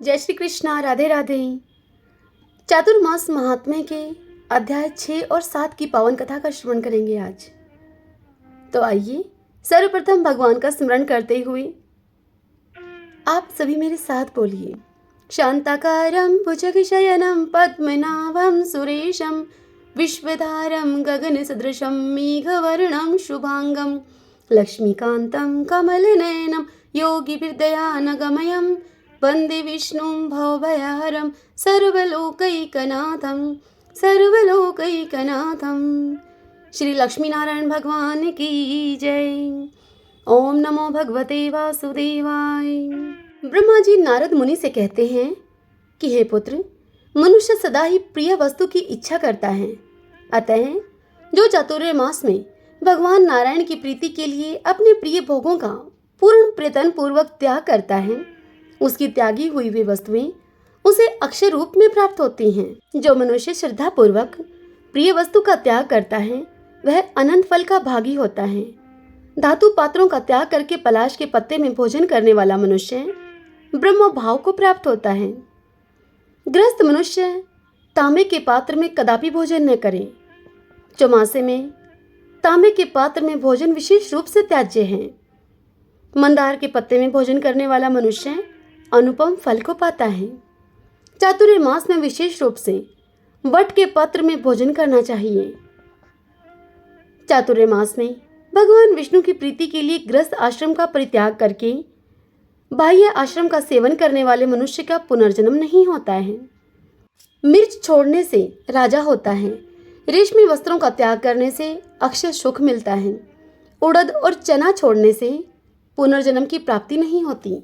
जय श्री कृष्णा। राधे राधे। चातुर्मास महात्म्य के अध्याय 6 और 7 की पावन कथा का श्रवण करेंगे आज। तो आइए सर्वप्रथम भगवान का स्मरण करते हुए आप सभी मेरे साथ बोलिए। शांताकारं भुजगशयनं पद्मनाभं सुरेशं विश्वधारं गगनसदृशं मेघवर्णं शुभांगं लक्ष्मीकान्तं कमलनयनं योगिभिर्दयानगमयं वन्दे विष्णुं भवभयहरं सर्वलोकैकनाथं। श्री लक्ष्मी नारायण भगवान की जय। ओम नमो भगवते वासुदेवाय। ब्रह्मा जी नारद मुनि से कहते हैं कि हे पुत्र, मनुष्य सदा ही प्रिय वस्तु की इच्छा करता है। अतः जो चातुर्मास में भगवान नारायण की प्रीति के लिए अपने प्रिय भोगों का पूर्ण प्रयत्न पूर्वक त्याग करता है, उसकी त्यागी हुई वे वस्तुएं उसे अक्षय रूप में प्राप्त होती हैं। जो मनुष्य श्रद्धा पूर्वक प्रिय वस्तु का त्याग करता है वह अनंत फल का भागी होता है। धातु पात्रों का त्याग करके पलाश के पत्ते में भोजन करने वाला मनुष्य ब्रह्म भाव को प्राप्त होता है। गृहस्थ मनुष्य तांबे के पात्र में कदापि भोजन न करे। चौमासे में तांबे के पात्र में भोजन विशेष रूप से त्याज्य है। मंदार के पत्ते में भोजन करने वाला मनुष्य अनुपम फल को पाता है। चातुर्मास में विशेष रूप से वट के पत्र में भोजन करना चाहिए। चातुर्मास में भगवान विष्णु की प्रीति के लिए गृहस्थ आश्रम का परित्याग करके बाह्य आश्रम का सेवन करने वाले मनुष्य का पुनर्जन्म नहीं होता है। मिर्च छोड़ने से राजा होता है। रेशमी वस्त्रों का त्याग करने से अक्षय सुख मिलता है। उड़द और चना छोड़ने से पुनर्जन्म की प्राप्ति नहीं होती।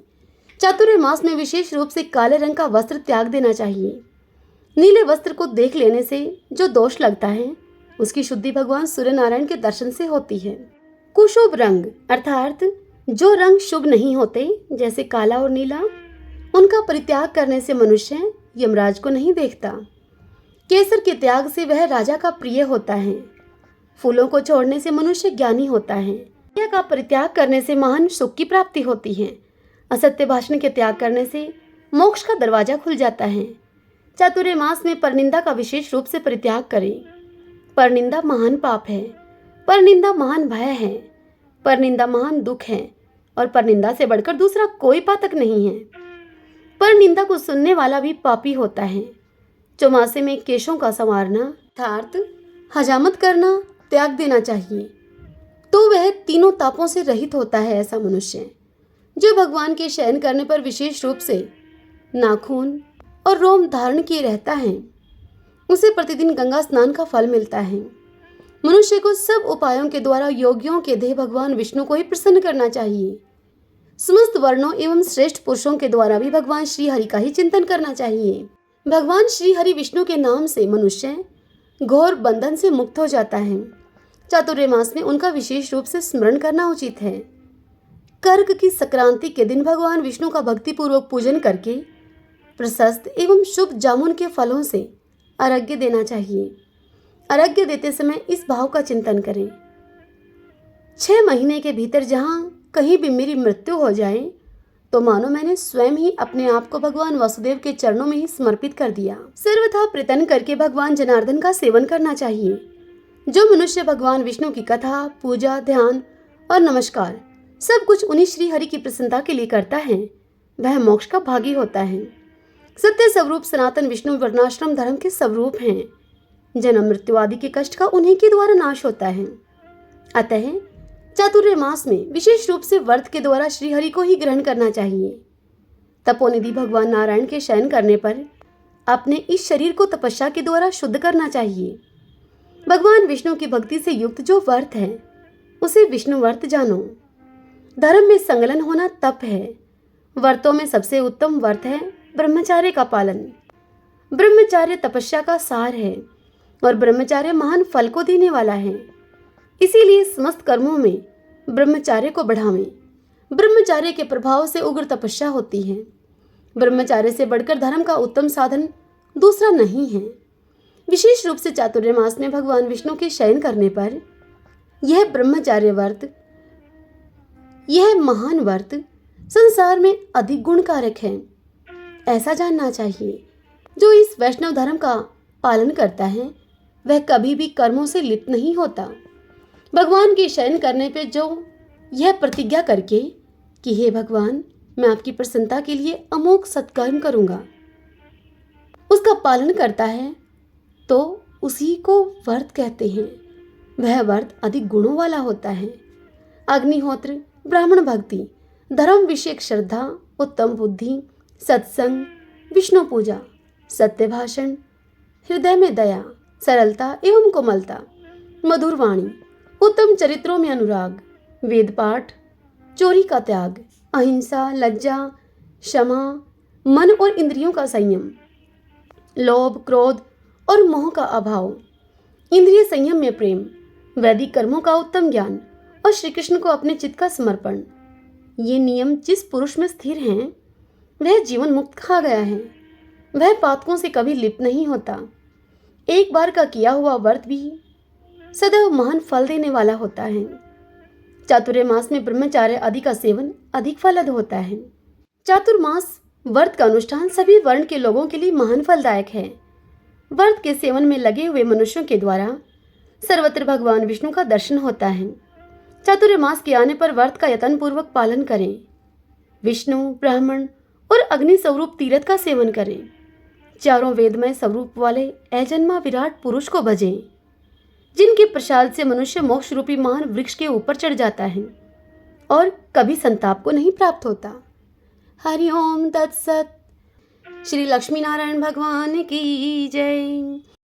चातुर्मास में विशेष रूप से काले रंग का वस्त्र त्याग देना चाहिए। नीले वस्त्र को देख लेने से जो दोष लगता है उसकी शुद्धि भगवान सूर्य नारायण के दर्शन से होती है। कुशुभ रंग अर्थात जो रंग शुभ नहीं होते जैसे काला और नीला, उनका परित्याग करने से मनुष्य यमराज को नहीं देखता। केसर के त्याग से वह राजा का प्रिय होता है। फूलों को छोड़ने से मनुष्य ज्ञानी होता है। क्रिया का परित्याग करने से महान सुख की प्राप्ति होती है। असत्य भाषण के त्याग करने से मोक्ष का दरवाजा खुल जाता है। चातुर्मास में परनिंदा का विशेष रूप से परित्याग करें। परनिंदा महान पाप है। परनिंदा महान भय है। परनिंदा महान दुख है और परनिंदा से बढ़कर दूसरा कोई पातक नहीं है। परनिंदा को सुनने वाला भी पापी होता है। चौमासे में केशों का संवारना अर्थात हजामत करना त्याग देना चाहिए, तो वह तीनों तापों से रहित होता है। ऐसा मनुष्य जो भगवान के शयन करने पर विशेष रूप से नाखून और रोम धारण किए रहता है, उसे प्रतिदिन गंगा स्नान का फल मिलता है। मनुष्य को सब उपायों के द्वारा योगियों के देह भगवान विष्णु को ही प्रसन्न करना चाहिए। समस्त वर्णों एवं श्रेष्ठ पुरुषों के द्वारा भी भगवान श्री हरि का ही चिंतन करना चाहिए। भगवान श्री हरि विष्णु के नाम से मनुष्य घोर बंधन से मुक्त हो जाता है। चातुर्मास में उनका विशेष रूप से स्मरण करना उचित है। कर्क की संक्रांति के दिन भगवान विष्णु का भक्तिपूर्वक पूजन करके प्रशस्त एवं शुभ जामुन के फलों से अर्घ्य देना चाहिए। अर्घ्य देते समय इस भाव का चिंतन करें, 6 महीने के भीतर जहाँ कहीं भी मेरी मृत्यु हो जाए तो मानो मैंने स्वयं ही अपने आप को भगवान वासुदेव के चरणों में ही समर्पित कर दिया। सर्वथा प्रयत्न करके भगवान जनार्दन का सेवन करना चाहिए। जो मनुष्य भगवान विष्णु की कथा, पूजा, ध्यान और नमस्कार सब कुछ उन्हीं श्री हरि की प्रसन्नता के लिए करता है, वह मोक्ष का भागी होता है। सत्य स्वरूप सनातन विष्णु वर्णाश्रम धर्म के स्वरूप हैं। जन्म मृत्यु आदि के कष्ट का उन्हीं के द्वारा नाश होता है। अतः चातुर्मास में विशेष रूप से व्रत के द्वारा श्री हरि को ही ग्रहण करना चाहिए। तपोनिधि भगवान नारायण के शयन करने पर अपने इस शरीर को तपस्या के द्वारा शुद्ध करना चाहिए। भगवान विष्णु की भक्ति से युक्त जो व्रत है उसे विष्णु व्रत जानो। धर्म में संलग्न होना तप है। व्रतों में सबसे उत्तम व्रत है ब्रह्मचार्य का पालन। ब्रह्मचार्य तपस्या का सार है और ब्रह्मचार्य महान फल को देने वाला है। इसीलिए समस्त कर्मों में ब्रह्मचार्य को बढ़ावें। ब्रह्मचार्य के प्रभाव से उग्र तपस्या होती है। ब्रह्मचार्य से बढ़कर धर्म का उत्तम साधन दूसरा नहीं है। विशेष रूप से चातुर्मास में भगवान विष्णु के शयन करने पर यह ब्रह्मचार्य व्रत, यह महान व्रत संसार में अधिक गुणकारक है। ऐसा जानना चाहिए, जो इस वैष्णव धर्म का पालन करता है वह कभी भी कर्मों से लिप्त नहीं होता। भगवान के शयन करने पे जो यह प्रतिज्ञा करके कि हे भगवान, मैं आपकी प्रसन्नता के लिए अमोघ सत्कर्म करूंगा, उसका पालन करता है तो उसी को व्रत कहते हैं। वह व्रत अधिक गुणों वाला होता है। अग्निहोत्र, ब्राह्मण भक्ति, धर्म विषयक श्रद्धा, उत्तम बुद्धि, सत्संग, विष्णु पूजा, सत्य भाषण, हृदय में दया, सरलता एवं कोमलता, मधुर वाणी, उत्तम चरित्रों में अनुराग, वेद पाठ, चोरी का त्याग, अहिंसा, लज्जा, क्षमा, मन और इंद्रियों का संयम, लोभ, क्रोध और मोह का अभाव, इंद्रिय संयम में प्रेम, वैदिक कर्मों का उत्तम ज्ञान और श्री कृष्ण को अपने चित्त का समर्पण, ये नियम जिस पुरुष में स्थिर हैं वह जीवन मुक्त खा गया है। वह पातकों से कभी लिप्त नहीं होता। एक बार का किया हुआ व्रत भी सदैव महान फल देने वाला होता है। चातुर्मास में ब्रह्मचार्य आदि का सेवन अधिक फलद होता है। चातुर्मास व्रत का अनुष्ठान सभी वर्ण के लोगों के लिए महान फलदायक है। व्रत के सेवन में लगे हुए मनुष्यों के द्वारा सर्वत्र भगवान विष्णु का दर्शन होता है। चातुर्मास के आने पर व्रत का यत्न पूर्वक पालन करें। विष्णु, ब्राह्मण और अग्नि स्वरूप तीर्थ का सेवन करें। चारों वेदमय स्वरूप वाले अजन्मा विराट पुरुष को भजें, जिनके प्रसाद से मनुष्य मोक्ष रूपी महान वृक्ष के ऊपर चढ़ जाता है और कभी संताप को नहीं प्राप्त होता। हरि ओम तत्सत। श्री लक्ष्मी नारायण भगवान की जय।